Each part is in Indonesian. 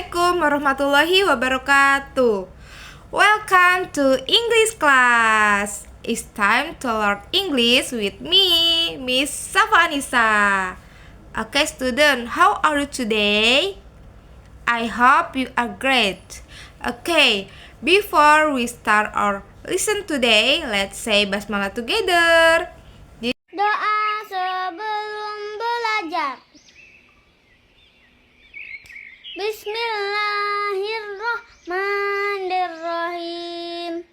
Assalamualaikum warahmatullahi wabarakatuh. Welcome to English class. It's time to learn English with me, Miss Safanisa. Okay, student, how are you today? I hope you are great. Okay, before we start our lesson today, let's say basmalah together. Doa sebelum belajar. Bismillahirrahmanirrahim.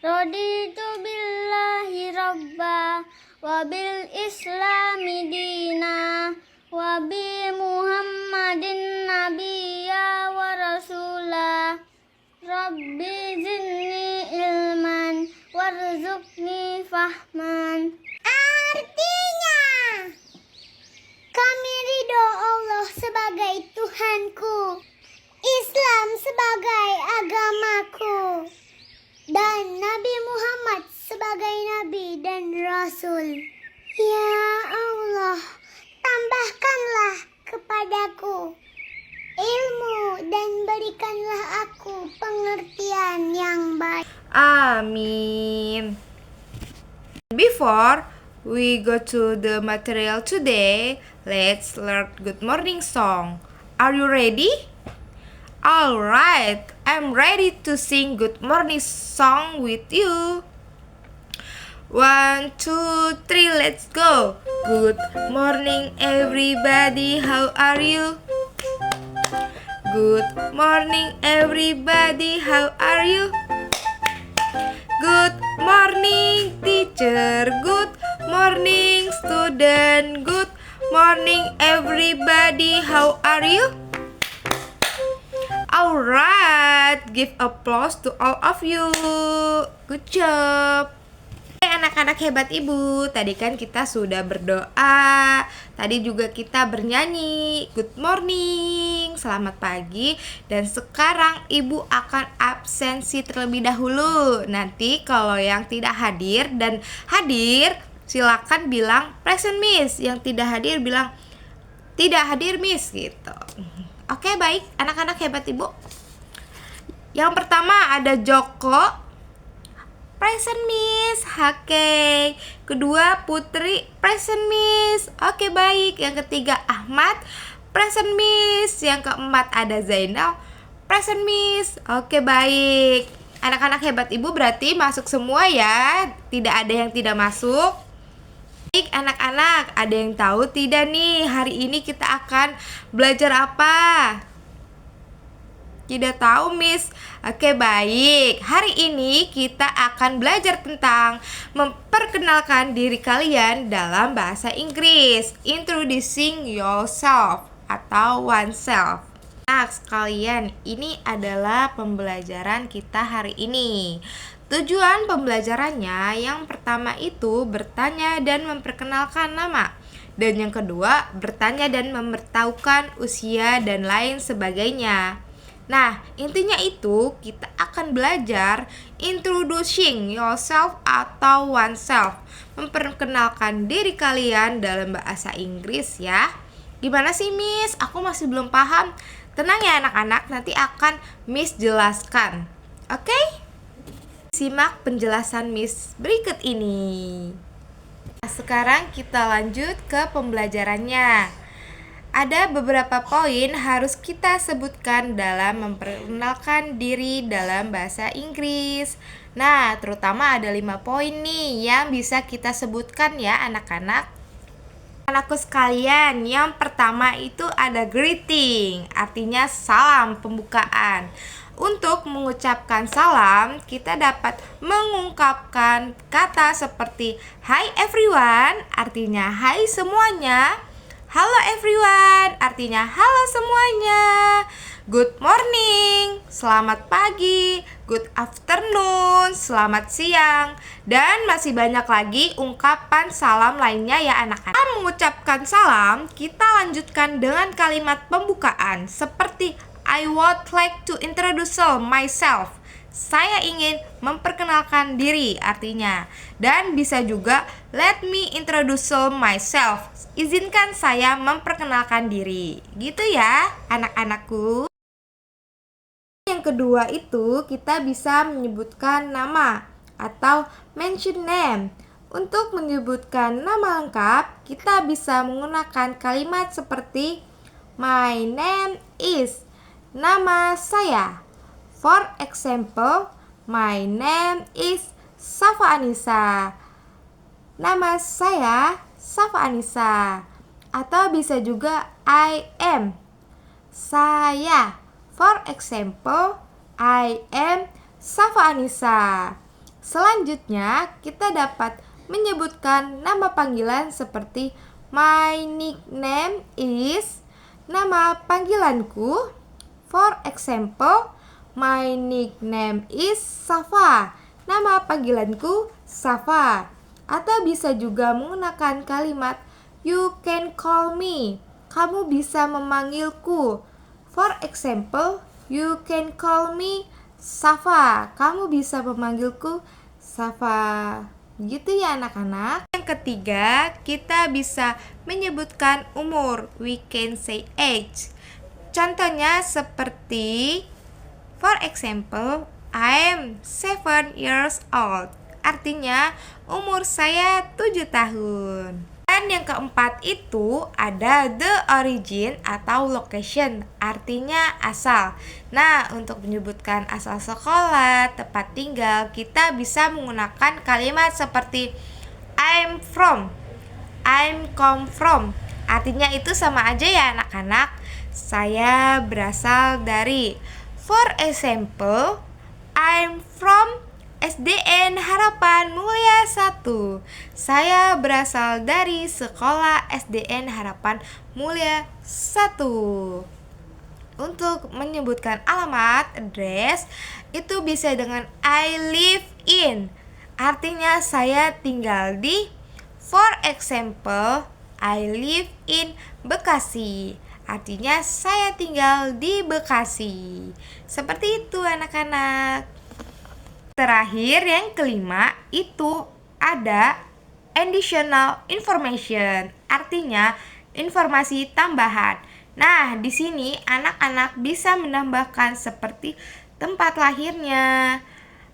Raditu billahi rabba wa bil islami dina wa bi muhammadin nabiyya wa rasula. Rabbi zidni ilman warzuqni fahman. Artinya, kami ridho Allah sebagai Tuhanku, Islam sebagai agamaku, dan Nabi Muhammad sebagai Nabi dan Rasul. Ya Allah, tambahkanlah kepadaku ilmu dan berikanlah aku pengertian yang baik. Amin. Before we go to the material today, let's learn good morning song. Are you ready? Alright, I'm ready to sing good morning song with you. 1, 2, 3, let's go. Good morning everybody, how are you? Good morning everybody, how are you? Good morning teacher, good morning student, good morning everybody, how are you? Alright, give applause to all of you. Good job. Anak-anak hebat ibu, tadi kan kita sudah berdoa, tadi juga kita bernyanyi good morning, selamat pagi, dan sekarang ibu akan absensi terlebih dahulu. Nanti kalau yang tidak hadir dan hadir, silakan bilang present miss, yang tidak hadir bilang tidak hadir miss gitu. Oke, baik anak-anak hebat ibu. Yang pertama ada Joko, present miss. Oke. Kedua Putri, present miss. Oke, baik. Yang ketiga Ahmad, present miss. Yang keempat ada Zainal, present miss. Oke, baik. Anak-anak hebat ibu berarti masuk semua ya. Tidak ada yang tidak masuk. Baik anak-anak, ada yang tahu tidak nih hari ini kita akan belajar apa? Tidak tahu, Miss. Oke, baik. Hari ini kita akan belajar tentang memperkenalkan diri kalian dalam bahasa Inggris. Introducing yourself atau oneself. Nah, sekalian, ini adalah pembelajaran kita hari ini. Tujuan pembelajarannya yang pertama itu bertanya dan memperkenalkan nama. Dan yang kedua, bertanya dan memberitahukan usia dan lain sebagainya. Nah, intinya itu kita akan belajar introducing yourself atau oneself, memperkenalkan diri kalian dalam bahasa Inggris ya. Gimana sih Miss? Aku masih belum paham. Tenang ya anak-anak, nanti akan Miss jelaskan. Oke? Simak penjelasan Miss berikut ini. Nah, sekarang kita lanjut ke pembelajarannya. Ada beberapa poin harus kita sebutkan dalam memperkenalkan diri dalam bahasa Inggris. Nah, terutama ada 5 poin nih yang bisa kita sebutkan ya anak-anak. Anakku sekalian, yang pertama itu ada greeting, artinya salam pembukaan. Untuk mengucapkan salam, kita dapat mengungkapkan kata seperti hi everyone, artinya hai semuanya. Halo everyone, artinya halo semuanya. Good morning, selamat pagi. Good afternoon, selamat siang. Dan masih banyak lagi ungkapan salam lainnya ya anak-anak. Setelah mengucapkan salam, kita lanjutkan dengan kalimat pembukaan seperti I would like to introduce myself. saya ingin memperkenalkan diri artinya. Dan bisa juga let me introduce myself. Izinkan saya memperkenalkan diri. Gitu ya anak-anakku. Yang kedua itu kita bisa menyebutkan nama atau mention name. Untuk menyebutkan nama lengkap, kita bisa menggunakan kalimat seperti my name is, nama saya. For example, my name is Safa Anissa. Nama saya Safa Anissa. Atau bisa juga I am, saya. For example, I am Safa Anissa. Selanjutnya, kita dapat menyebutkan nama panggilan seperti my nickname is, nama panggilanku. For example, my nickname is Safa. Nama panggilanku Safa. Atau bisa juga menggunakan kalimat you can call me. Kamu bisa memanggilku. For example, you can call me Safa. Kamu bisa memanggilku Safa. Gitu ya anak-anak. Yang ketiga, kita bisa menyebutkan umur. We can say age. Contohnya seperti for example, I'm 7 years old. Artinya umur saya 7 tahun. Dan yang keempat itu ada the origin atau location, artinya asal. Nah, untuk menyebutkan asal sekolah, tempat tinggal, kita bisa menggunakan kalimat seperti I'm from, I'm come from. Artinya itu sama aja ya anak-anak. Saya berasal dari. For example, I'm from SDN Harapan Mulia 1. Saya berasal dari sekolah SDN Harapan Mulia 1. Untuk menyebutkan alamat, address, itu bisa dengan I live in. Artinya saya tinggal di. For example, I live in Bekasi. Artinya saya tinggal di Bekasi. Seperti itu anak-anak. Terakhir yang kelima itu ada additional information, artinya informasi tambahan. Nah, di sini anak-anak bisa menambahkan seperti tempat lahirnya,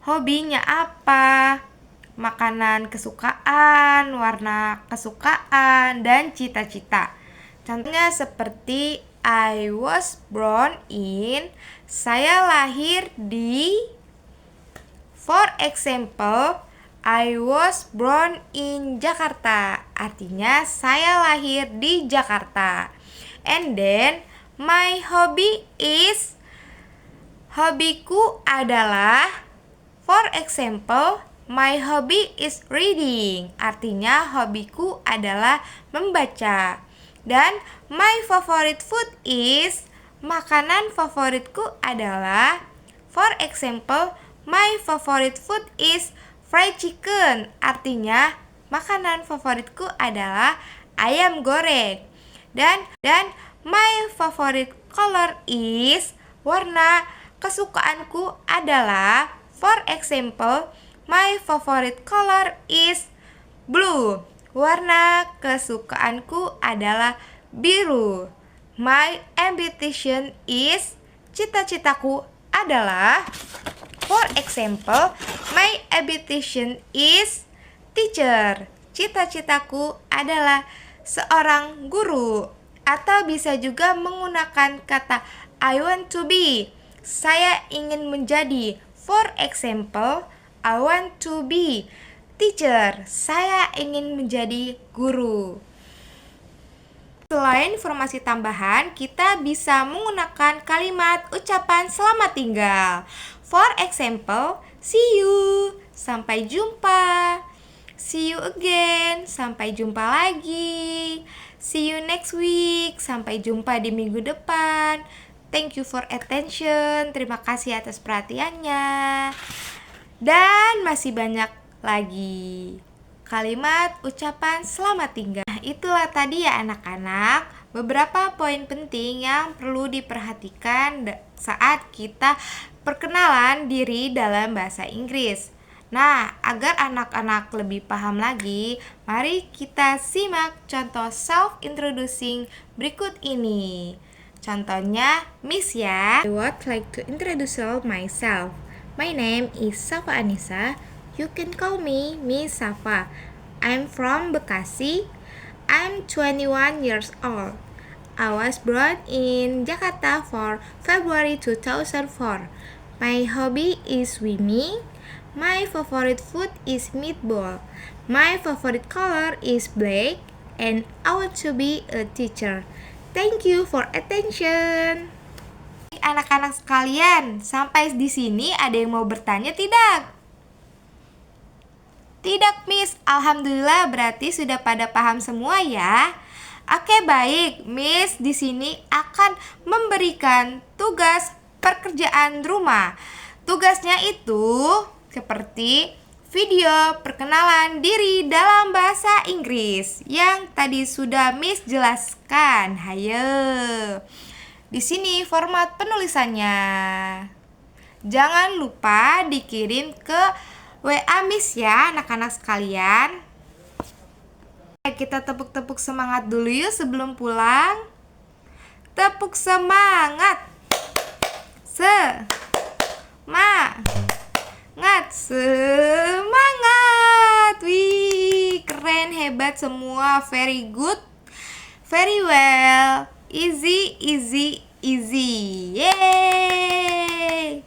hobinya apa, makanan kesukaan, warna kesukaan, dan cita-cita. Contohnya seperti I was born in, saya lahir di. For example, I was born in Jakarta. Artinya saya lahir di Jakarta. And then my hobby is, hobiku adalah. For example, my hobby is reading. Artinya hobiku adalah membaca. Dan my favorite food is, makanan favoritku adalah. For example, my favorite food is fried chicken. Artinya makanan favoritku adalah ayam goreng. Dan my favorite color is, warna kesukaanku adalah. For example, my favorite color is blue. Warna kesukaanku adalah biru. My ambition is, cita-citaku adalah. For example, my ambition is teacher. Cita-citaku adalah seorang guru. Atau bisa juga menggunakan kata I want to be. Saya ingin menjadi. For example, I want to be teacher. Saya ingin menjadi guru. Selain informasi tambahan, kita bisa menggunakan kalimat ucapan selamat tinggal. For example, see you, sampai jumpa. See you again, sampai jumpa lagi. See you next week, sampai jumpa di minggu depan. Thank you for attention, terima kasih atas perhatiannya. Dan masih banyak lagi kalimat ucapan selamat tinggal. Nah, itulah tadi ya anak-anak, beberapa poin penting yang perlu diperhatikan saat kita perkenalan diri dalam bahasa Inggris. Nah, agar anak-anak lebih paham lagi, mari kita simak contoh self-introducing berikut ini. Contohnya, Miss ya. I would like to introduce myself. My name is Safa Anissa. You can call me Miss Safa. I'm from Bekasi. I'm 21 years old. I was born in Jakarta for February 2004. My hobby is swimming. My favorite food is meatball. My favorite color is black. And I want to be a teacher. Thank you for attention. Anak-anak sekalian, sampai di sini ada yang mau bertanya tidak? Tidak, Miss. Alhamdulillah berarti sudah pada paham semua ya. Oke, baik. Miss di sini akan memberikan tugas pekerjaan rumah. Tugasnya itu seperti video perkenalan diri dalam bahasa Inggris yang tadi sudah Miss jelaskan. Hayo. Di sini format penulisannya. Jangan lupa dikirim ke WA Miss ya, anak-anak sekalian. Kita tepuk-tepuk semangat dulu yuk sebelum pulang. Tepuk semangat. Semangat. Wih, keren, hebat semua. Very good. Very well. Easy. Yay!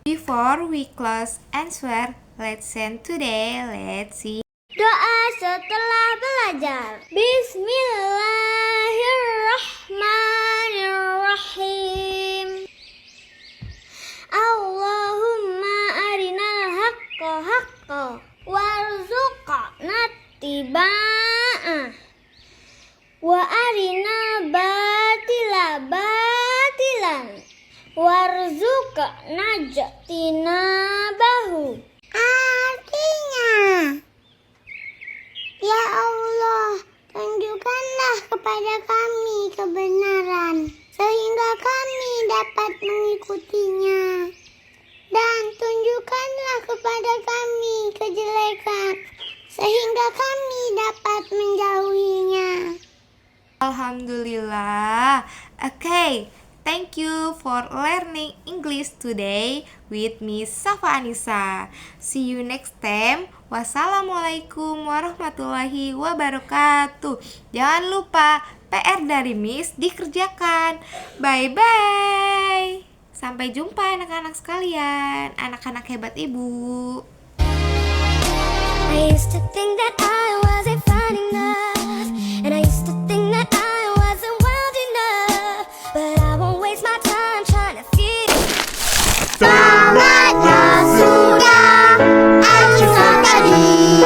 Before we close answer lesson today, let's see. Doa setelah belajar. Bismillahirrahmanirrahim. Allahumma arinal haqqa haqqa warzuqna ittiba'ah wa arinal batila batilan warzuqna ijtinabahu. Artinya, ya Allah, tunjukkanlah kepada kami kebenaran, sehingga kami dapat mengikutinya. Dan tunjukkanlah kepada kami kejelekan, sehingga kami dapat menjauhinya. Alhamdulillah. Okay, thank you for learning English today with Miss Safa Anissa. See you next time. Wassalamualaikum warahmatullahi wabarakatuh. Jangan lupa PR dari Miss dikerjakan. Bye-bye. Sampai jumpa anak-anak sekalian, anak-anak hebat Ibu. I used to think that I wasn't fine enough, and I used to think that I wasn't wild enough, but I won't waste my time trying to fit in. Saatnya sudah Anissa tadi.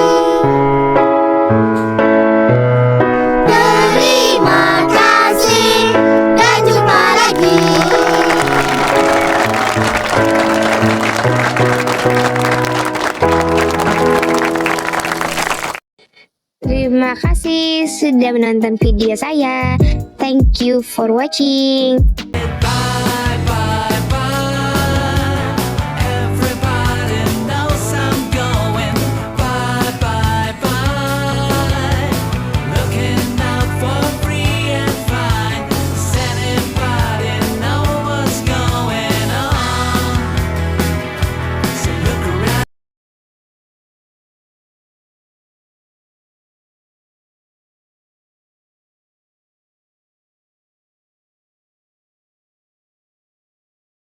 Terima kasih dan jumpa lagi. Terima kasih sudah menonton video saya. Thank you for watching.